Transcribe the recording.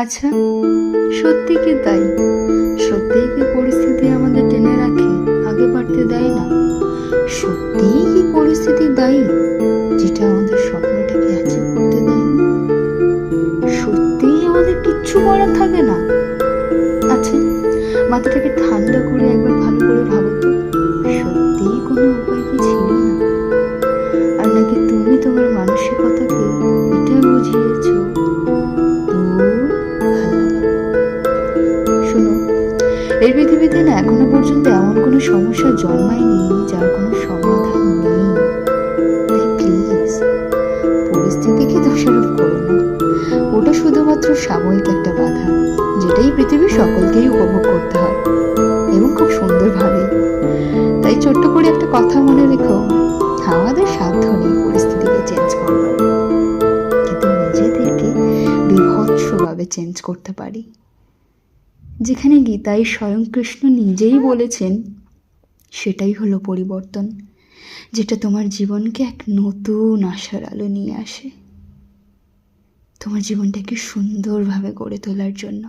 আচ্ছা, সত্যি কি তাই? সত্যিই কি পরিস্থিতি আমাদের টেনে রাখে, আগে বাড়তে দেয় না? সত্যিই কি পরিস্থিতি দায়ী, যেটা আমাদের স্বপ্নটাকে অ্যাচিভ করতে দেয় না? সত্যিই আমাদের কিচ্ছু করার থাকে না? আচ্ছা, মাথাটাকে ঠান্ডা করে একবার ভালো করে ভাবো তো, সত্যিই কোনো উপায় কি ছিল না? আর নাকি তুমি তোমার মানসিকতাকে এটা বুঝিয়েছো, দূর, ভাল লাগে না। শোনো, এই পৃথিবীতে না এখনো পর্যন্ত এমন কোনো সমস্যা জন্মায়নি যার কোনো সমাধান নেই। তাই প্লিজ পরিস্থিতিকে দোষারোপ করো না। ওটা শুধুমাত্র সাময়িক একটা বাধা, যেটাই পৃথিবীর সকলকেই উপভোগ করতে হয়, এবং খুব সুন্দরভাবে। তাই ছোট্ট করে একটা কথা মনে রেখো, আমাদের সাধ্য নেই পরিস্থিতিকে চেঞ্জ করবার, কিন্তু নিজেদেরকে বীভৎসভাবে চেঞ্জ করতে পারি। যেখানে গীতায় স্বয়ং কৃষ্ণ নিজেই বলেছেন, সেটাই হলো পরিবর্তন, যেটা তোমার জীবনকে এক নতুন আশার আলো নিয়ে আসে, তোমার জীবনটাকে সুন্দরভাবে গড়ে তোলার জন্য।